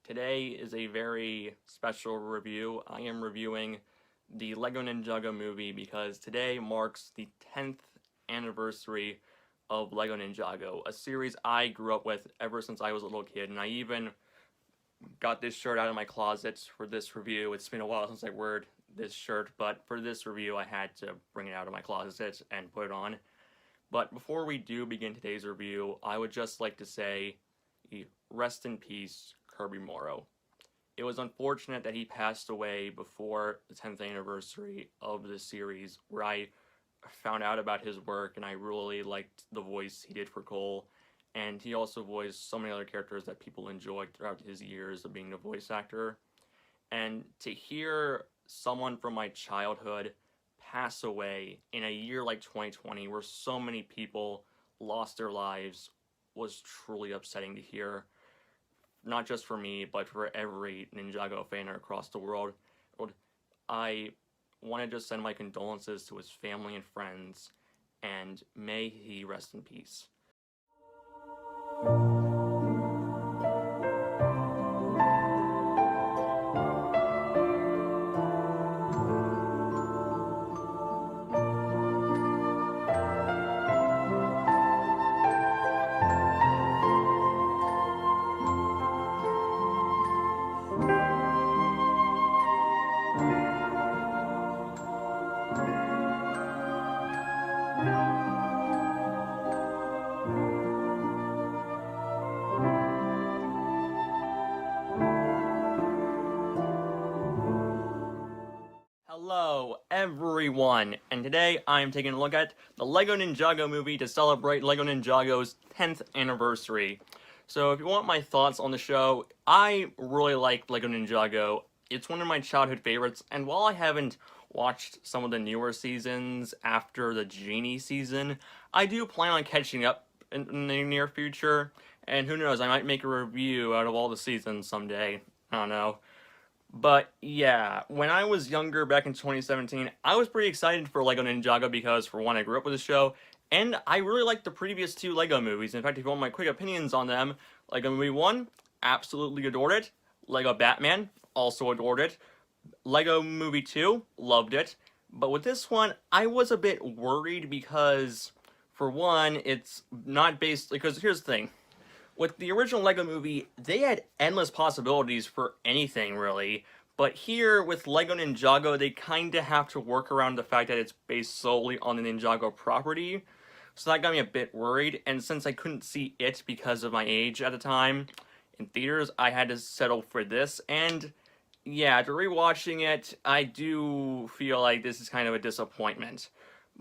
Today is a very special review. I am reviewing the LEGO Ninjago movie because today marks the 10th anniversary of LEGO Ninjago, a series I grew up with ever since I was a little kid, and I even got this shirt out of my closet for this review. It's been a while since I wore this shirt, but for this review I had to bring it out of my closet and put it on. But before we do begin today's review, I would just like to say, rest in peace, Kirby Morrow. It was unfortunate that he passed away before the 10th anniversary of the series, where I found out about his work and I really liked the voice he did for Cole. And he also voiced so many other characters that people enjoyed throughout his years of being a voice actor. And to hear someone from my childhood pass away in a year like 2020, where so many people lost their lives, was truly upsetting to hear. Not just for me, but for every Ninjago fan across the world. I want to just send my condolences to his family and friends, and may he rest in peace. Hello, everyone, and today I am taking a look at the LEGO Ninjago movie to celebrate LEGO Ninjago's 10th anniversary. So if you want my thoughts on the show, I really like LEGO Ninjago. It's one of my childhood favorites, and while I haven't watched some of the newer seasons after the Genie season, I do plan on catching up in the near future, and who knows, I might make a review out of all the seasons someday. I don't know. But yeah, when I was younger back in 2017, I was pretty excited for LEGO Ninjago because, for one, I grew up with the show, and I really liked the previous two LEGO movies. In fact, if you want my quick opinions on them, LEGO Movie 1, absolutely adored it. LEGO Batman, also adored it. LEGO Movie 2, loved it. But with this one, I was a bit worried because, for one, it's not based... Because here's the thing. With the original LEGO movie, they had endless possibilities for anything, really. But here, with LEGO Ninjago, they kinda have to work around the fact that it's based solely on the Ninjago property. So that got me a bit worried, and since I couldn't see it because of my age at the time in theaters, I had to settle for this. And yeah, after rewatching it, I do feel like this is kind of a disappointment.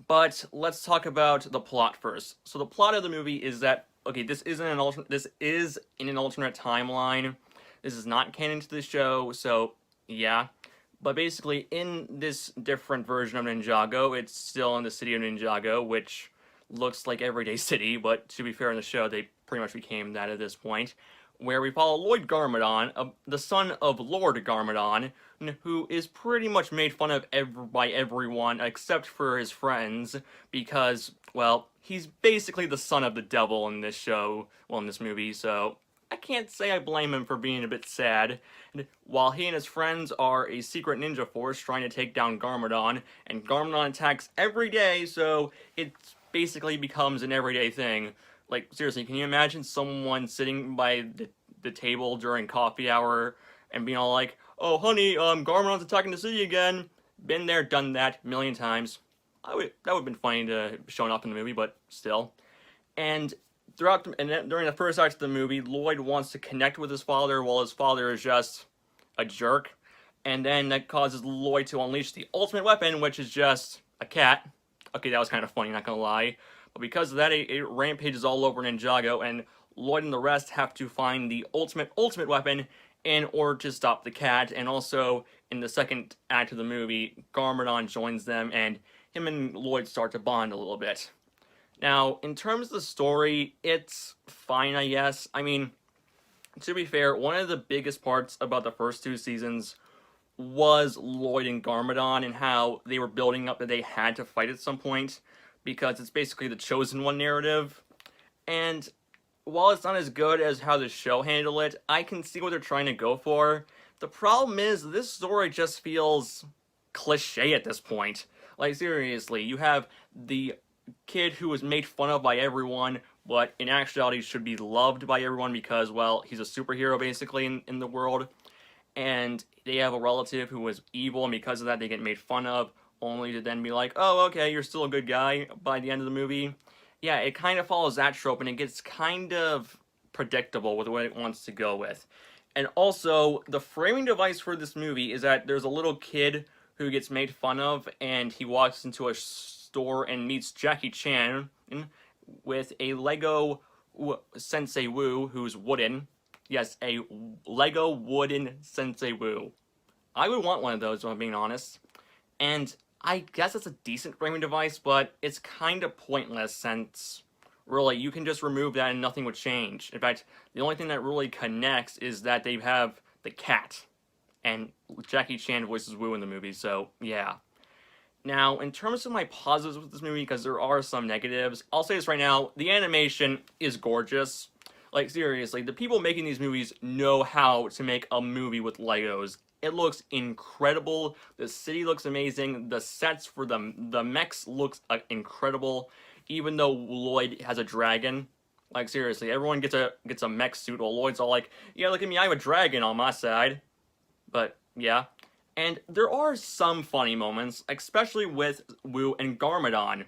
But let's talk about the plot first. So the plot of the movie is that, okay, this is in an alternate timeline. This is not canon to the show, so yeah. But basically, in this different version of Ninjago, it's still in the city of Ninjago, which looks like everyday city, but to be fair, in the show, they pretty much became that at this point, where we follow Lloyd Garmadon, the son of Lord Garmadon, who is pretty much made fun of by everyone except for his friends, because, well, he's basically the son of the devil in this show, well, in this movie, so I can't say I blame him for being a bit sad. And while he and his friends are a secret ninja force trying to take down Garmadon, and Garmadon attacks every day, so it basically becomes an everyday thing. Like, seriously, can you imagine someone sitting by the table during coffee hour and being all like, "Oh, honey, Garmadon's attacking the city again." Been there, done that, a million times. That would have been funny to show up in the movie, but still. And during the first act of the movie, Lloyd wants to connect with his father while his father is just a jerk. And then that causes Lloyd to unleash the ultimate weapon, which is just a cat. Okay, that was kind of funny, not gonna lie. But because of that, it rampages all over Ninjago, and Lloyd and the rest have to find the ultimate weapon in order to stop the cat. And also, in the second act of the movie, Garmadon joins them, and him and Lloyd start to bond a little bit. Now, in terms of the story, it's fine, I guess. I mean, to be fair, one of the biggest parts about the first two seasons was Lloyd and Garmadon, and how they were building up that they had to fight at some point, because it's basically the Chosen One narrative. And while it's not as good as how the show handled it, I can see what they're trying to go for. The problem is, this story just feels cliche at this point. Like, seriously, you have the kid who was made fun of by everyone, but in actuality should be loved by everyone because, well, he's a superhero basically in the world. And they have a relative who was evil, and because of that, they get made fun of, only to then be like, oh, okay, you're still a good guy by the end of the movie. Yeah, it kind of follows that trope, and it gets kind of predictable with what it wants to go with. And also, the framing device for this movie is that there's a little kid who gets made fun of, and he walks into a store and meets Jackie Chan with a Lego Sensei Wu who's wooden. Yes, a Lego wooden Sensei Wu. I would want one of those, if I'm being honest. And I guess it's a decent framing device, but it's kind of pointless since, really, you can just remove that and nothing would change. In fact, the only thing that really connects is that they have the cat. And Jackie Chan voices Wu in the movie, so yeah. Now, in terms of my positives with this movie, because there are some negatives, I'll say this right now, the animation is gorgeous. Like, seriously, the people making these movies know how to make a movie with Legos. It looks incredible, the city looks amazing, the sets for the mechs looks incredible, even though Lloyd has a dragon. Like, seriously, everyone gets a mech suit, while Lloyd's all like, yeah, look at me, I have a dragon on my side. But, yeah. And there are some funny moments, especially with Wu and Garmadon.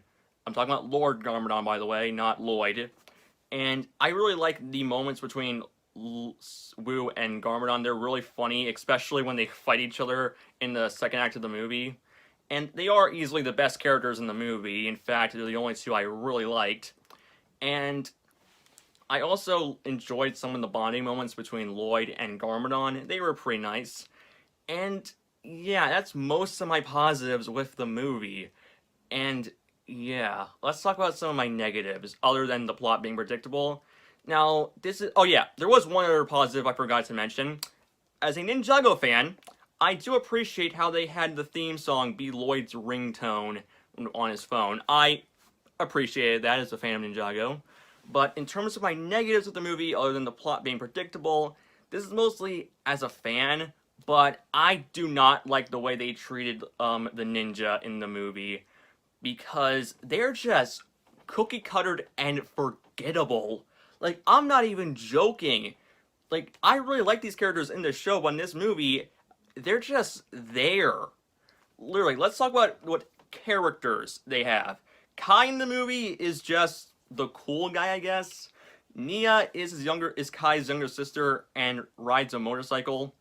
I'm talking about Lord Garmadon, by the way, not Lloyd. And I really like the moments between Wu and Garmadon. They're really funny, especially when they fight each other in the second act of the movie. And they are easily the best characters in the movie. In fact, they're the only two I really liked. And I also enjoyed some of the bonding moments between Lloyd and Garmadon. They were pretty nice. And yeah, that's most of my positives with the movie. And yeah, let's talk about some of my negatives, other than the plot being predictable. Now, this is... oh yeah, there was one other positive I forgot to mention. As a Ninjago fan, I do appreciate how they had the theme song be Lloyd's ringtone on his phone. I appreciated that as a fan of Ninjago. But in terms of my negatives with the movie, other than the plot being predictable, this is mostly as a fan, but I do not like the way they treated the ninja in the movie, because they're just cookie-cuttered and forgettable. Like, I'm not even joking. Like, I really like these characters in the show, but in this movie, they're just there. Literally, let's talk about what characters they have. Kai in the movie is just the cool guy, I guess. Nia is Kai's younger sister and rides a motorcycle.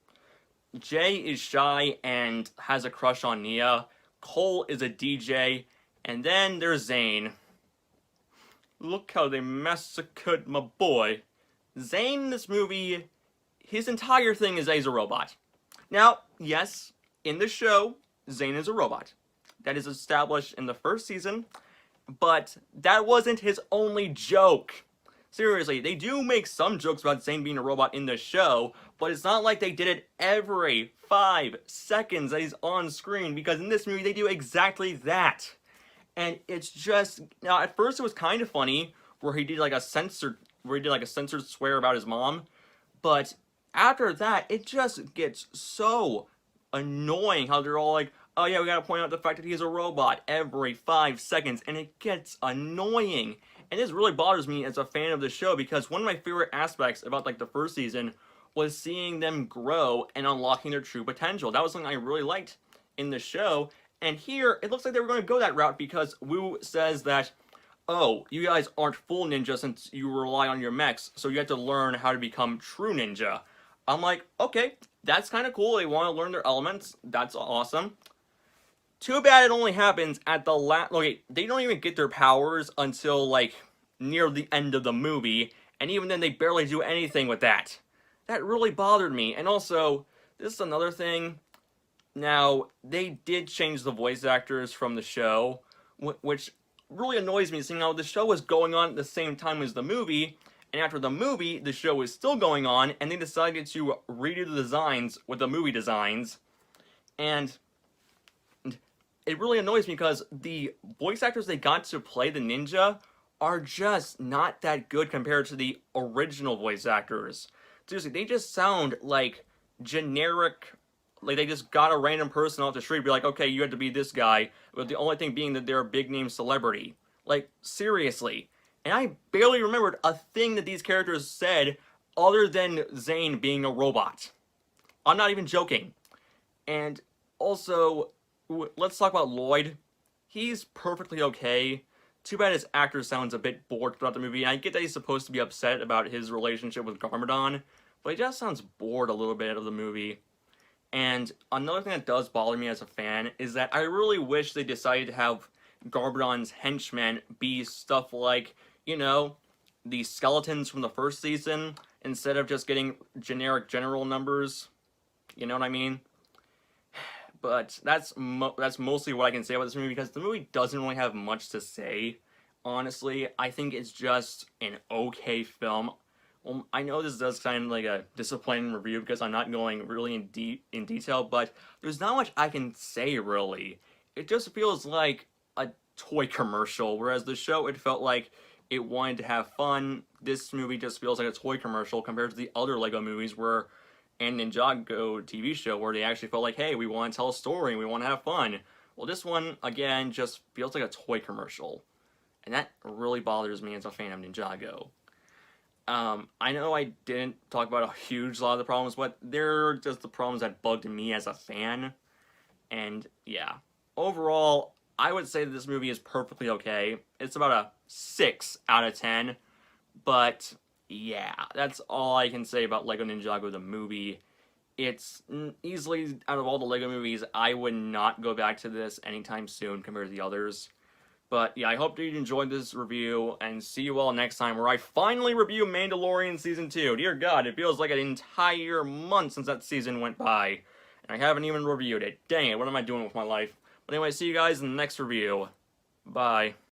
Jay is shy and has a crush on Nia. Cole is a DJ. And then there's Zane. Look how they massacred my boy. Zane in this movie, his entire thing is that he's a robot. Now, yes, in the show, Zane is a robot. That is established in the first season, but that wasn't his only joke. Seriously, they do make some jokes about Zane being a robot in the show, but it's not like they did it every 5 seconds that he's on screen, because in this movie they do exactly that. And it's just... now, at first it was kind of funny, where he did like a censored swear about his mom, but after that, it just gets so annoying how they're all like, oh yeah, we gotta point out the fact that he's a robot every 5 seconds, and it gets annoying. And this really bothers me as a fan of the show, because one of my favorite aspects about like the first season was seeing them grow and unlocking their true potential. That was something I really liked in the show. And here, it looks like they were going to go that route, because Wu says that, oh, you guys aren't full ninja since you rely on your mechs, so you have to learn how to become true ninja. I'm like, okay, that's kind of cool. They want to learn their elements. That's awesome. Too bad it only happens at the last... okay, they don't even get their powers until, like, near the end of the movie, and even then they barely do anything with that. That really bothered me. And also, this is another thing. Now, they did change the voice actors from the show, which really annoys me, seeing how the show was going on at the same time as the movie, and after the movie, the show was still going on, and they decided to redo the designs with the movie designs, and it really annoys me because the voice actors they got to play the ninja are just not that good compared to the original voice actors. Seriously, they just sound like generic. Like they just got a random person off the street, be like, okay, you had to be this guy, with the only thing being that they're a big name celebrity. Like, seriously. And I barely remembered a thing that these characters said other than Zane being a robot. I'm not even joking. And also, let's talk about Lloyd. He's perfectly okay. Too bad his actor sounds a bit bored throughout the movie, and I get that he's supposed to be upset about his relationship with Garmadon, but he just sounds bored a little bit of the movie. And another thing that does bother me as a fan is that I really wish they decided to have Garmadon's henchmen be stuff like, you know, the skeletons from the first season, instead of just getting generic general numbers. You know what I mean? But that's mostly what I can say about this movie, because the movie doesn't really have much to say. Honestly, I think it's just an okay film. I know this does sound like a disappointing review because I'm not going really in detail, but there's not much I can say really. It just feels like a toy commercial, whereas the show, it felt like it wanted to have fun. This movie just feels like a toy commercial compared to the other Lego movies where and Ninjago TV show where they actually felt like, hey, we want to tell a story and we want to have fun. Well, this one, again, just feels like a toy commercial. And that really bothers me as a fan of Ninjago. I know I didn't talk about a huge lot of the problems, but they're just the problems that bugged me as a fan. And yeah, overall, I would say that this movie is perfectly okay. It's about a 6 out of 10, but yeah, that's all I can say about Lego Ninjago the movie. It's easily, out of all the Lego movies, I would not go back to this anytime soon compared to the others. But yeah, I hope that you enjoyed this review, and see you all next time where I finally review Mandalorian Season 2. Dear God, it feels like an entire month since that season went by, and I haven't even reviewed it. Dang it, what am I doing with my life? But anyway, see you guys in the next review. Bye.